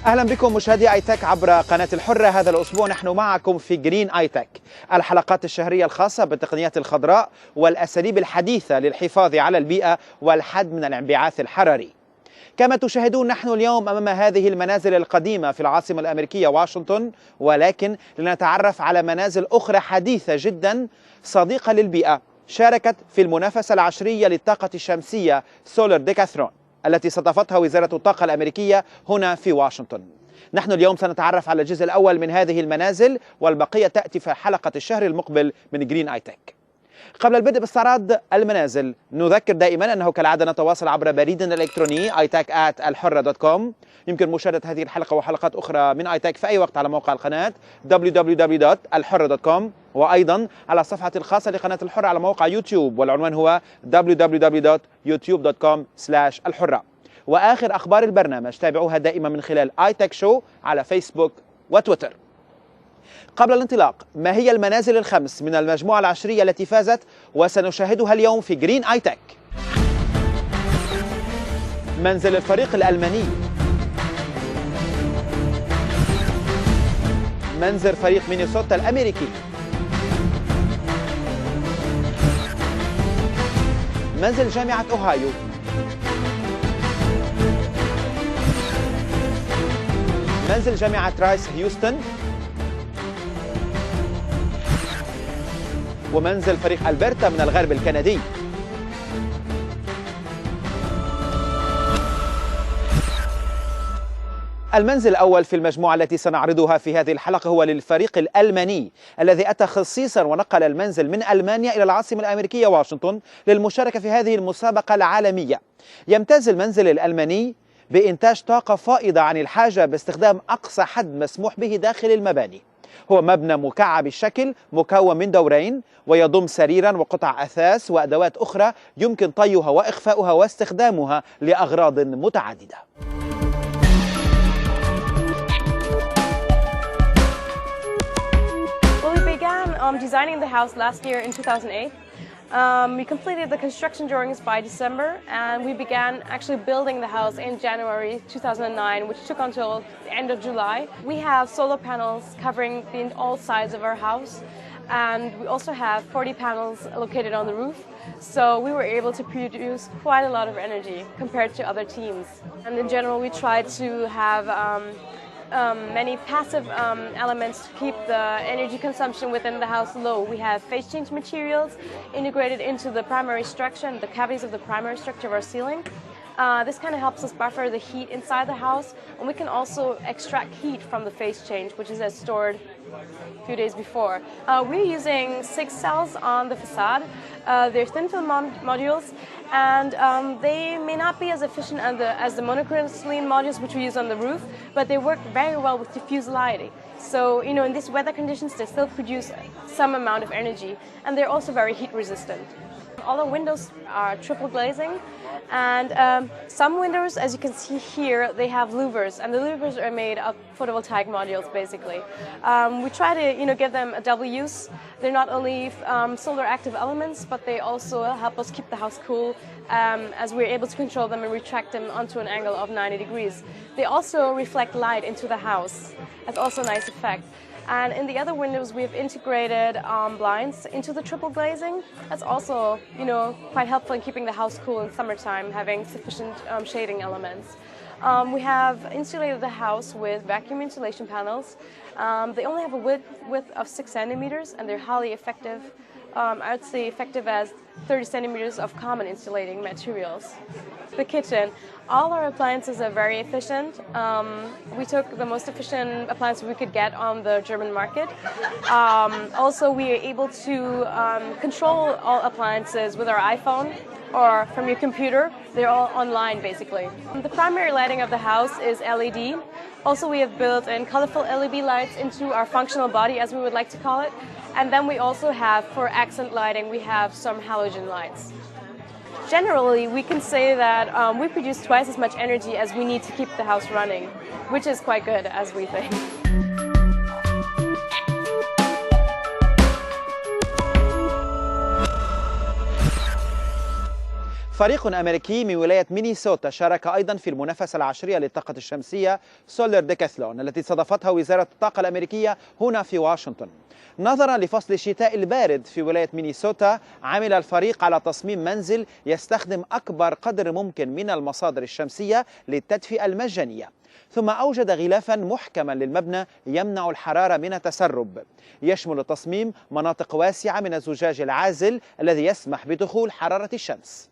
أهلا بكم مشاهدي آي تك عبر قناة الحرة. هذا الأسبوع نحن معكم في جرين آي تك، الحلقات الشهرية الخاصة بالتقنيات الخضراء والأساليب الحديثة للحفاظ على البيئة والحد من الانبعاث الحراري. كما تشاهدون نحن اليوم أمام هذه المنازل القديمة في العاصمة الأمريكية واشنطن، ولكن لنتعرف على منازل أخرى حديثة جدا صديقة للبيئة شاركت في المنافسة العشرية للطاقة الشمسية سولار ديكاثلون التي استضافتها وزارة الطاقة الأمريكية هنا في واشنطن. نحن اليوم سنتعرف على الجزء الأول من هذه المنازل، والبقية تأتي في حلقة الشهر المقبل من جرين آي تك. قبل البدء باستعراض المنازل نذكر دائما أنه كالعادة نتواصل عبر بريدنا الإلكتروني itech@alhurra.com. يمكن مشاهدة هذه الحلقة وحلقات أخرى من آي تك في أي وقت على موقع القناة www.alhurra.com، وأيضا على الصفحة الخاصة لقناة الحرة على موقع يوتيوب، والعنوان هو www.youtube.com/الحرة. وآخر أخبار البرنامج تابعوها دائما من خلال آي تك شو على فيسبوك وتويتر. قبل الانطلاق، ما هي المنازل الخمس من المجموعة العشرية التي فازت وسنشاهدها اليوم في جرين آي تك؟ منزل الفريق الألماني، منزل فريق مينيسوتا الأمريكي، منزل جامعة أوهايو، منزل جامعة رايس هيوستن، ومنزل فريق ألبرتا من الغرب الكندي. المنزل الأول في المجموعة التي سنعرضها في هذه الحلقة هو للفريق الألماني الذي أتى خصيصا ونقل المنزل من ألمانيا إلى العاصمة الأمريكية واشنطن للمشاركة في هذه المسابقة العالمية. يمتاز المنزل الألماني بإنتاج طاقة فائضة عن الحاجة باستخدام أقصى حد مسموح به داخل المباني. هو مبنى مكعب الشكل مكون من دورين، ويضم سريرا وقطع أثاث وأدوات أخرى يمكن طيها وإخفاؤها واستخدامها لأغراض متعددة. Designing the house last year in 2008. We completed the construction drawings by December, and we began actually building the house in January 2009, which took until the end of July. We have solar panels covering all sides of our house, and we also have 40 panels located on the roof. So we were able to produce quite a lot of energy compared to other teams. And in general, we tried to have many passive elements to keep the energy consumption within the house low. We have phase change materials integrated into the primary structure and the cavities of the primary structure of our ceiling. This kind of helps us buffer the heat inside the house, and we can also extract heat from the phase change, which is stored a few days before. We're using 6 cells on the facade. They're thin film modules, and they may not be as efficient as the monocrystalline modules which we use on the roof, but they work very well with diffuse lighting. So, in these weather conditions, they still produce some amount of energy, and they're also very heat resistant. All the windows are triple glazing, and some windows, as you can see here, they have louvers, and the louvers are made of photovoltaic modules, basically. We try to, give them a double use. They're not only solar active elements, but they also help us keep the house cool, as we're able to control them and retract them onto an angle of 90 degrees. They also reflect light into the house. That's also a nice effect. And in the other windows, we have integrated blinds into the triple glazing. That's also, quite helpful in keeping the house cool in summertime, having sufficient shading elements. We have insulated the house with vacuum insulation panels. They only have a width of 6 centimeters, and they're highly effective. I would say effective as 30 centimeters of common insulating materials. The kitchen. All our appliances are very efficient. We took the most efficient appliances we could get on the German market. Also, we are able to control all appliances with our iPhone or from your computer. They're all online, basically. The primary lighting of the house is LED. Also, we have built in colorful LED lights into our functional body, as we would like to call it. And then we also have, for accent lighting, we have some halogen lights. Generally, we can say that we produce twice as much energy as we need to keep the house running, which is quite good, as we think. فريق أمريكي من ولاية مينيسوتا شارك أيضا في المنافسة العشرية للطاقة الشمسية سولار ديكاثلون التي استضافتها وزارة الطاقة الأمريكية هنا في واشنطن. نظرا لفصل الشتاء البارد في ولاية مينيسوتا، عمل الفريق على تصميم منزل يستخدم أكبر قدر ممكن من المصادر الشمسية للتدفئة المجانية، ثم أوجد غلافا محكما للمبنى يمنع الحرارة من التسرب. يشمل التصميم مناطق واسعة من الزجاج العازل الذي يسمح بدخول حرارة الشمس.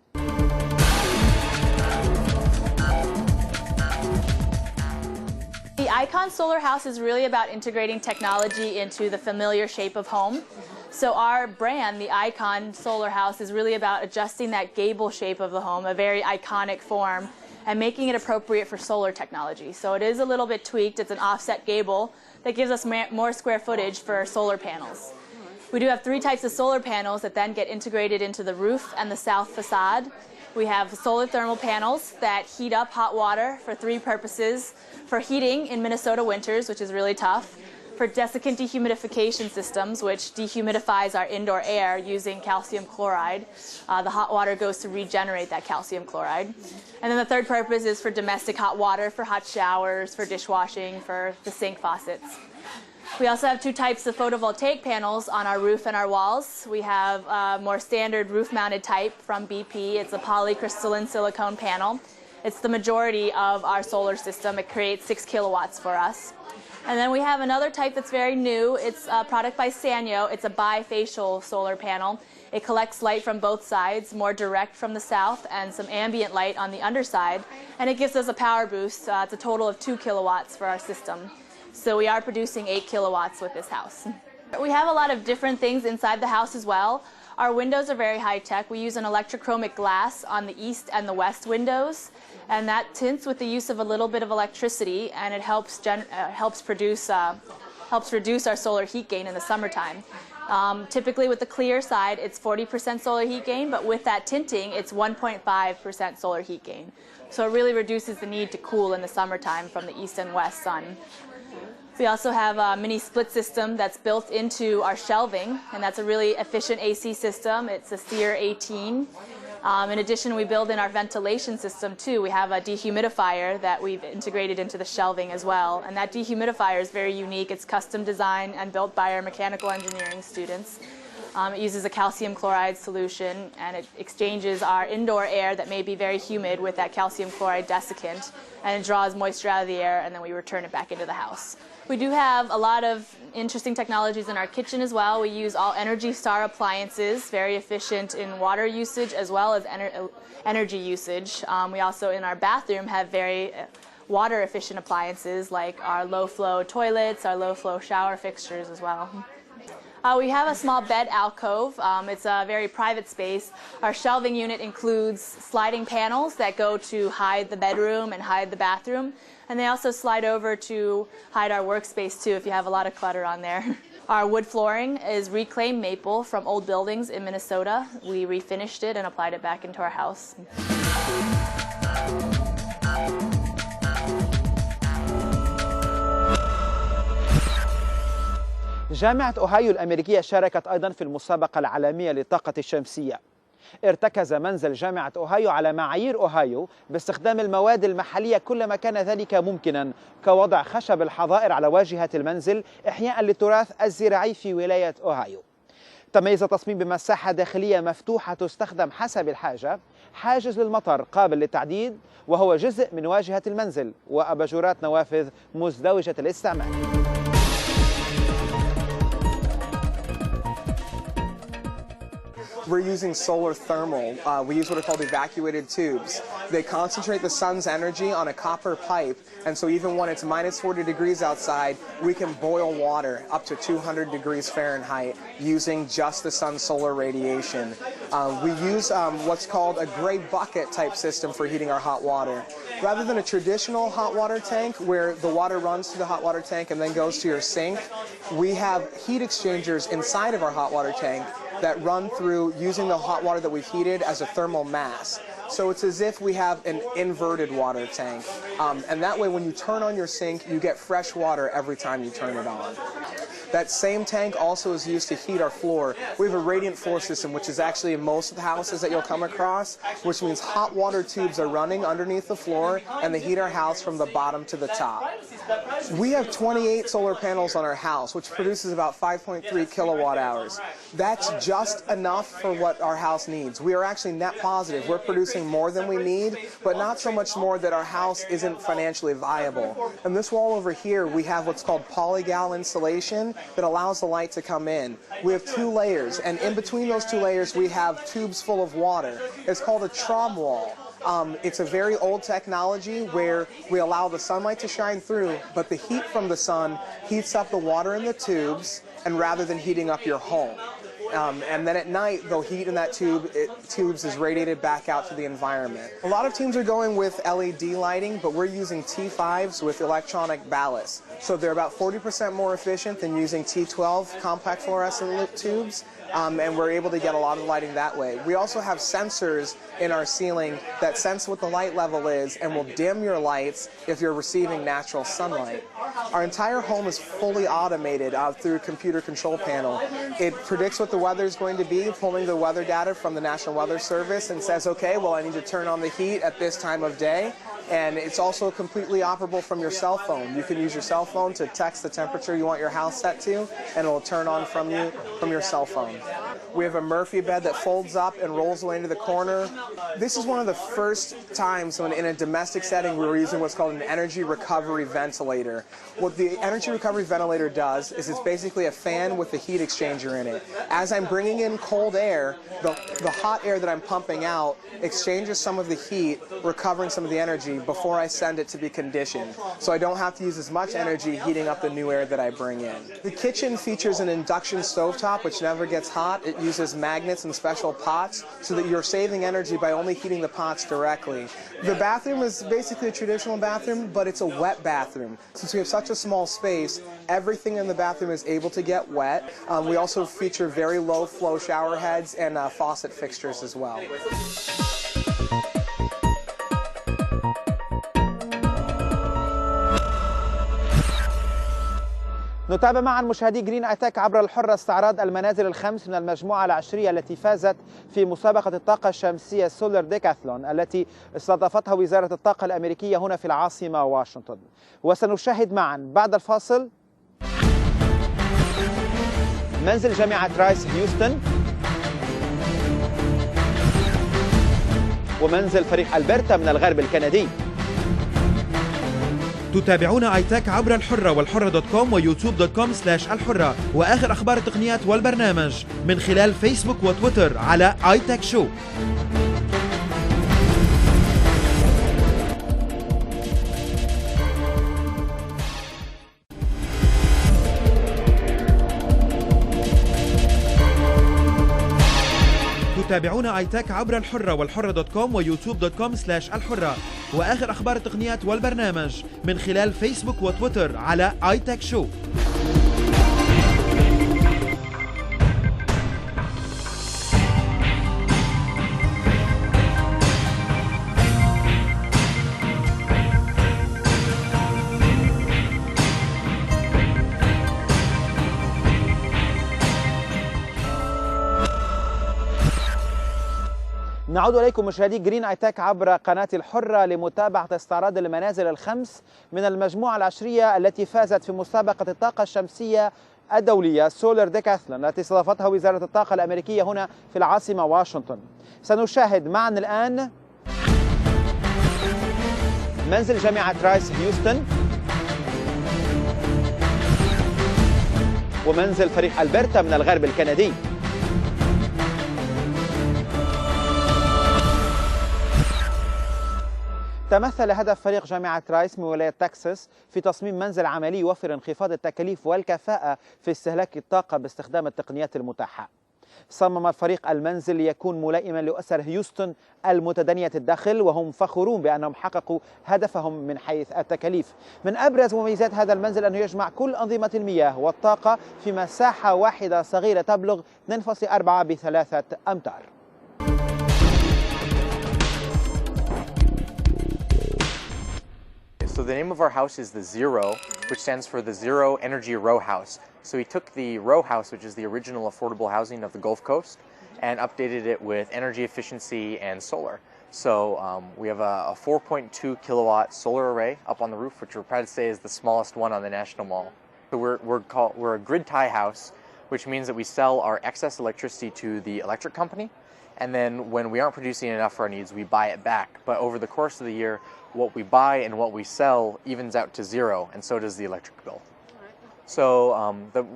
The Icon Solar House is really about integrating technology into the familiar shape of home. So our brand, the Icon Solar House, is really about adjusting that gable shape of the home, a very iconic form, and making it appropriate for solar technology. So it is a little bit tweaked. It's an offset gable that gives us more square footage for solar panels. We do have 3 types of solar panels that then get integrated into the roof and the south facade. We have solar thermal panels that heat up hot water for 3 purposes: for heating in Minnesota winters, which is really tough; for desiccant dehumidification systems, which dehumidifies our indoor air using calcium chloride. The hot water goes to regenerate that calcium chloride. And then the third purpose is for domestic hot water, for hot showers, for dishwashing, for the sink faucets. We also have 2 types of photovoltaic panels on our roof and our walls. We have a more standard roof-mounted type from BP. It's a polycrystalline silicone panel. It's the majority of our solar system. It creates 6 kilowatts for us. And then we have another type that's very new. It's a product by Sanyo. It's a bifacial solar panel. It collects light from both sides, more direct from the south and some ambient light on the underside. And it gives us a power boost. It's a total of 2 kilowatts for our system. So we are producing 8 kilowatts with this house. We have a lot of different things inside the house as well. Our windows are very high-tech. We use an electrochromic glass on the east and the west windows, and that tints with the use of a little bit of electricity, and it helps reduce our solar heat gain in the summertime. Typically with the clear side, it's 40% solar heat gain, but with that tinting, it's 1.5% solar heat gain. So it really reduces the need to cool in the summertime from the east and west sun. We also have a mini split system that's built into our shelving, and that's a really efficient AC system. It's a SEER 18. In addition, we build in our ventilation system too. We have a dehumidifier that we've integrated into the shelving as well. And that dehumidifier is very unique. It's custom designed and built by our mechanical engineering students. It uses a calcium chloride solution, and it exchanges our indoor air that may be very humid with that calcium chloride desiccant, and it draws moisture out of the air, and then we return it back into the house. We do have a lot of interesting technologies in our kitchen as well. We use all Energy Star appliances, very efficient in water usage as well as energy usage. We also, in our bathroom, have very water efficient appliances like our low flow toilets, our low flow shower fixtures as well. We have a small bed alcove. It's a very private space. Our shelving unit includes sliding panels that go to hide the bedroom and hide the bathroom. And they also slide over to hide our workspace too if you have a lot of clutter on there. Our wood flooring is reclaimed maple from old buildings in Minnesota. We refinished it and applied it back into our house. جامعة أوهايو الأمريكية شاركت أيضا في المسابقة العالمية للطاقة الشمسية. ارتكز منزل جامعة أوهايو على معايير أوهايو باستخدام المواد المحلية كلما كان ذلك ممكنا، كوضع خشب الحظائر على واجهة المنزل إحياء للتراث الزراعي في ولاية أوهايو. تميز التصميم بمساحة داخلية مفتوحة تستخدم حسب الحاجة، حاجز للمطر قابل للتعديد وهو جزء من واجهة المنزل، وأباجورات نوافذ مزدوجة الاستعمال. We're using solar thermal. We use what are called evacuated tubes. They concentrate the sun's energy on a copper pipe, and so even when it's minus 40 degrees outside, we can boil water up to 200 degrees Fahrenheit using just the sun's solar radiation. We use what's called a gray bucket type system for heating our hot water. Rather than a traditional hot water tank where the water runs to the hot water tank and then goes to your sink, we have heat exchangers inside of our hot water tank that run through using the hot water that we've heated as a thermal mass. So it's as if we have an inverted water tank. And that way when you turn on your sink, you get fresh water every time you turn it on. That same tank also is used to heat our floor. We have a radiant floor system, which is actually in most of the houses that you'll come across, which means hot water tubes are running underneath the floor and they heat our house from the bottom to the top. We have 28 solar panels on our house, which produces about 5.3 kilowatt hours. That's just enough for what our house needs. We are actually net positive. We're producing more than we need, but not so much more that our house isn't financially viable. And this wall over here, we have what's called polygal insulation that allows the light to come in. We have 2 layers, and in between those 2 layers, we have tubes full of water. It's called a trom wall. It's a very old technology where we allow the sunlight to shine through, but the heat from the sun heats up the water in the tubes, and rather than heating up your home. And then at night, the heat in that tubes is radiated back out to the environment. A lot of teams are going with LED lighting, but we're using T5s with electronic ballast. So they're about 40% more efficient than using T12 compact fluorescent tubes. And we're able to get a lot of lighting that way. We also have sensors in our ceiling that sense what the light level is and will dim your lights if you're receiving natural sunlight. Our entire home is fully automated through a computer control panel. It predicts what the weather is going to be, pulling the weather data from the National Weather Service, and says, okay, well, I need to turn on the heat at this time of day. And it's also completely operable from your cell phone. You can use your cell phone to text the temperature you want your house set to, and it will turn on from your cell phone. We have a Murphy bed that folds up and rolls away into the corner. This is one of the first times when in a domestic setting we were using what's called an energy recovery ventilator. What the energy recovery ventilator does is it's basically a fan with a heat exchanger in it. As I'm bringing in cold air, the hot air that I'm pumping out exchanges some of the heat, recovering some of the energy before I send it to be conditioned. So I don't have to use as much energy heating up the new air that I bring in. The kitchen features an induction stovetop which never gets hot. It uses magnets and special pots so that you're saving energy by only heating the pots directly. The bathroom is basically a traditional bathroom, but it's a wet bathroom. Since we have such a small space, everything in the bathroom is able to get wet. We also feature very low flow shower heads and faucet fixtures as well. نتابع معا مشاهدي جرين ايتك عبر الحرة استعراض المنازل الخمس من المجموعة العشرية التي فازت في مسابقة الطاقة الشمسية سولار ديكاثلون التي استضافتها وزارة الطاقة الأمريكية هنا في العاصمة واشنطن. وسنشاهد معا بعد الفاصل منزل جامعة رايس هيوستن ومنزل فريق ألبرتا من الغرب الكندي. تتابعون ايتك عبر الحرة والحرة.com ويوتيوب.com/الحرة وآخر أخبار التقنيات والبرنامج من خلال فيسبوك وتويتر على ايتك شو. تتابعون ايتك عبر الحرة والحرة.com ويوتيوب.com/الحرة وآخر أخبار التقنيات والبرنامج من خلال فيسبوك وتويتر على ايتك شو. نعود إليكم مشاهدي جرين ايتك عبر قناة الحرة لمتابعة استعراض المنازل الخمس من المجموعة العشرية التي فازت في مسابقة الطاقة الشمسية الدولية سولار ديكاثلون التي استضافتها وزارة الطاقة الأمريكية هنا في العاصمة واشنطن. سنشاهد معا الآن منزل جامعة رايس هيوستن ومنزل فريق ألبرتا من الغرب الكندي. تمثل هدف فريق جامعة رايس من ولاية تكساس في تصميم منزل عملي يوفر انخفاض التكاليف والكفاءة في استهلاك الطاقة باستخدام التقنيات المتاحة. صمم الفريق المنزل ليكون ملائما لأسر هيوستن المتدنية الدخل وهم فخورون بأنهم حققوا هدفهم من حيث التكاليف. من أبرز مميزات هذا المنزل أنه يجمع كل أنظمة المياه والطاقة في مساحة واحدة صغيرة تبلغ 2.4 ب3 أمتار. So the name of our house is the Zero, which stands for the Zero Energy Row House. So we took the row house, which is the original affordable housing of the Gulf Coast, and updated it with energy efficiency and solar. So we have a 4.2 kilowatt solar array up on the roof, which we're proud to say is the smallest one on the National Mall. So we're a grid tie house, which means that we sell our excess electricity to the electric company, and then when we aren't producing enough for our needs, we buy it back. But over the course of the year, what we buy and what we sell evens out to zero, and so does the electric bill. So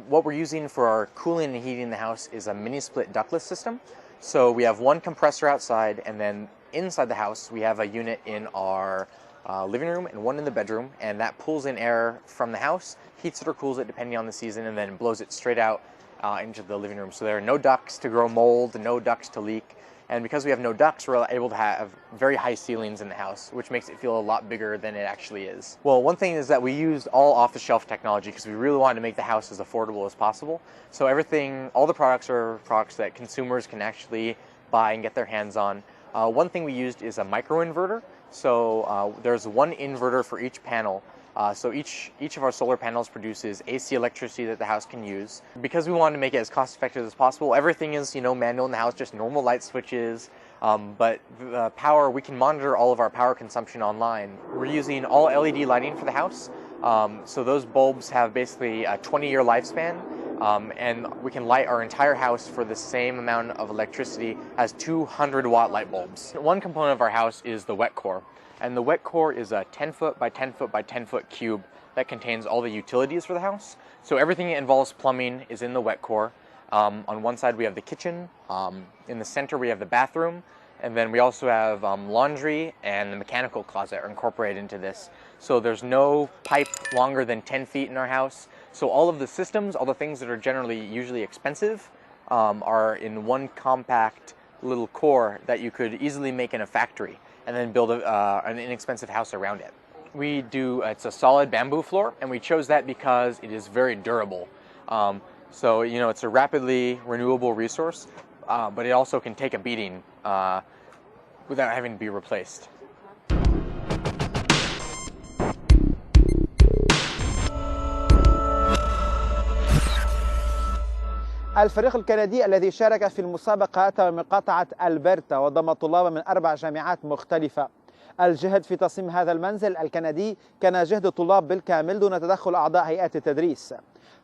what we're using for our cooling and heating the house is a mini split ductless system. So we have one compressor outside, and then inside the house we have a unit in our living room and one in the bedroom, and that pulls in air from the house, heats it or cools it depending on the season, and then blows it straight out into the living room. So there are no ducts to grow mold, no ducts to leak. And because we have no ducts, we're able to have very high ceilings in the house, which makes it feel a lot bigger than it actually is. Well, one thing is that we used all off-the-shelf technology because we really wanted to make the house as affordable as possible. So all the products are products that consumers can actually buy and get their hands on. One thing we used is a microinverter. So there's one inverter for each panel. So each of our solar panels produces AC electricity that the house can use. Because we wanted to make it as cost effective as possible, everything is manual in the house, just normal light switches. But the power, we can monitor all of our power consumption online. We're using all LED lighting for the house. So those bulbs have basically a 20-year lifespan. And we can light our entire house for the same amount of electricity as 200-watt light bulbs. One component of our house is the wet core. And the wet core is a 10-foot by 10-foot by 10-foot cube that contains all the utilities for the house. So everything that involves plumbing is in the wet core. On one side we have the kitchen, in the center we have the bathroom, and then we also have laundry and the mechanical closet are incorporated into this. So there's no pipe longer than 10 feet in our house. So all of the systems, all the things that are usually expensive, are in one compact little core that you could easily make in a factory and then build an inexpensive house around it. It's a solid bamboo floor, and we chose that because it is very durable. So it's a rapidly renewable resource, but it also can take a beating without having to be replaced. الفريق الكندي الذي شارك في المسابقة أتى من مقاطعة ألبرتا وضم طلابا من 4 جامعات مختلفة. الجهد في تصميم هذا المنزل الكندي كان جهد الطلاب بالكامل دون تدخل أعضاء هيئات التدريس.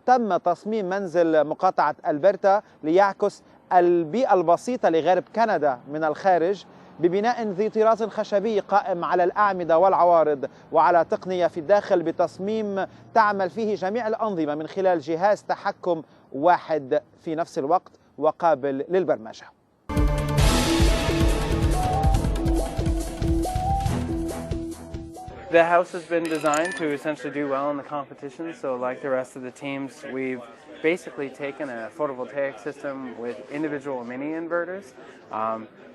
تم تصميم منزل مقاطعة ألبرتا ليعكس البيئة البسيطة لغرب كندا من الخارج، ببناء ذي طراز خشبي قائم على الأعمدة والعوارض وعلى تقنية في الداخل بتصميم تعمل فيه جميع الأنظمة من خلال جهاز تحكم واحد في نفس الوقت وقابل للبرمجة. The house has been designed to essentially do well in the competition, so like the rest of the teams, we've basically taken a photovoltaic system with individual mini inverters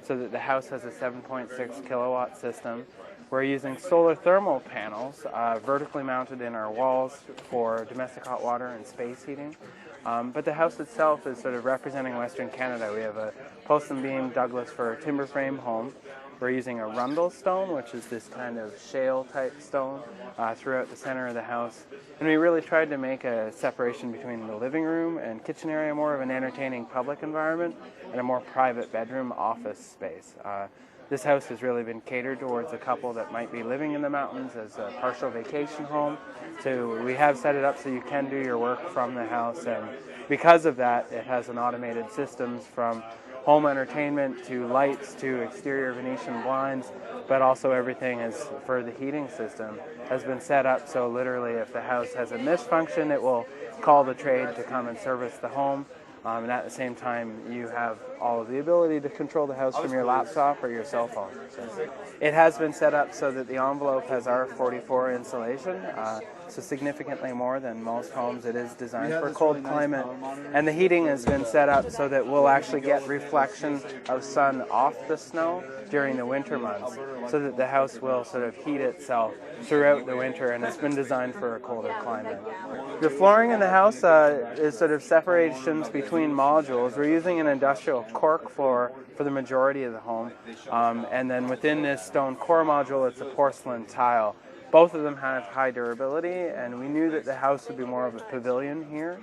so that the house has a 7.6 kilowatt system. We're using solar thermal panels vertically mounted in our walls for domestic hot water and space heating. But the house itself is sort of representing Western Canada. We have a post and beam Douglas for a timber frame home. We're using a rundle stone, which is this kind of shale type stone throughout the center of the house. And we really tried to make a separation between the living room and kitchen area, more of an entertaining public environment, and a more private bedroom office space. This house has really been catered towards a couple that might be living in the mountains as a partial vacation home. So we have set it up so you can do your work from the house, and because of that, it has an automated systems from home entertainment to lights to exterior Venetian blinds, but also everything is for the heating system has been set up so literally if the house has a misfunction, it will call the trade to come and service the home. And at the same time, you have all of the ability to control the house from your laptop or your cell phone. So it has been set up so that the envelope has R44 insulation, so significantly more than most homes. It is designed for cold climate. And the heating has been set up so that we'll actually get reflection of sun off the snow during the winter months, so that the house will sort of heat itself throughout the winter, and it's been designed for a colder climate. The flooring in the house is sort of separations between modules. We're using an industrial cork floor for the majority of the home, and then within this stone core module, it's a porcelain tile. both of them have high durability, and we knew that the house would be more of a pavilion here.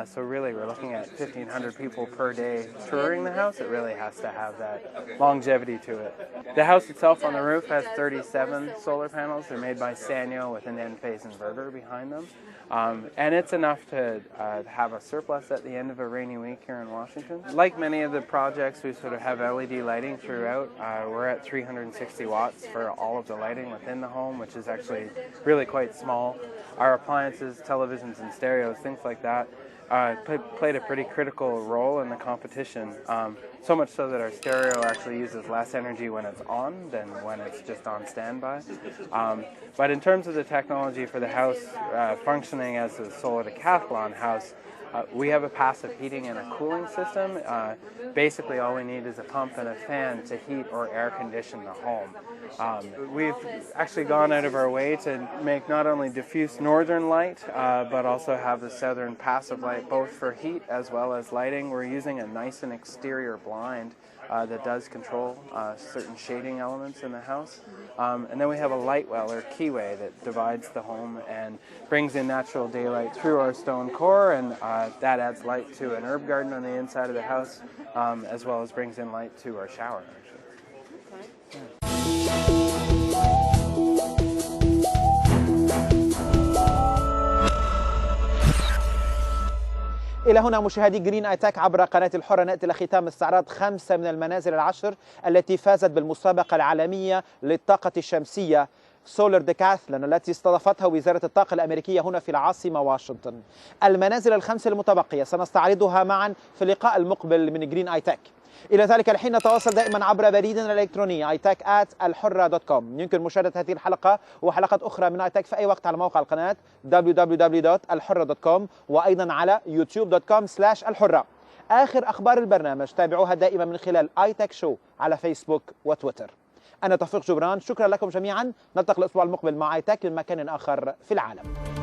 So really we're looking at 1,500 people per day touring the house. It really has to have that longevity to it. The house itself on the roof has 37 solar panels. They're made by Sanyo with an end-phase inverter behind them. And it's enough to have a surplus at the end of a rainy week here in Washington. Like many of the projects, we sort of have LED lighting throughout. We're at 360 watts for all of the lighting within the home, which is actually really quite small. Our appliances, televisions and stereos, things like that, played a pretty critical role in the competition. So much so that our stereo actually uses less energy when it's on than when it's just on standby. But in terms of the technology for the house functioning as a Solar Decathlon house, we have a passive heating and a cooling system. Basically all we need is a pump and a fan to heat or air condition the home. We've actually gone out of our way to make not only diffuse northern light, but also have the southern passive light, both for heat as well as lighting. We're using a nice and exterior blind that does control certain shading elements in the house. And then we have a light well or keyway that divides the home and brings in natural daylight through our stone core, and that adds light to an herb garden on the inside of the house, as well as brings in light to our shower, actually. إلى هنا مشاهدي جرين آي تك عبر قناة الحرة نأتي لختام استعراض 5 من المنازل العشر التي فازت بالمسابقة العالمية للطاقة الشمسية سولار ديكاثلون التي استضافتها وزارة الطاقة الأمريكية هنا في العاصمة واشنطن. المنازل الخمس المتبقية سنستعرضها معا في اللقاء المقبل من جرين آي تك. إلى ذلك الحين نتواصل دائما عبر بريدنا الإلكتروني itech@alhurra.com. يمكن مشاهدة هذه الحلقة وحلقات أخرى من itech في أي وقت على موقع القناة www.alhurra.com وأيضا على youtube.com/alhurra. آخر أخبار البرنامج تابعوها دائما من خلال itech شو على فيسبوك وتويتر. أنا توفيق جبران، شكرا لكم جميعا. نلتقي الأسبوع المقبل مع itech من مكان آخر في العالم.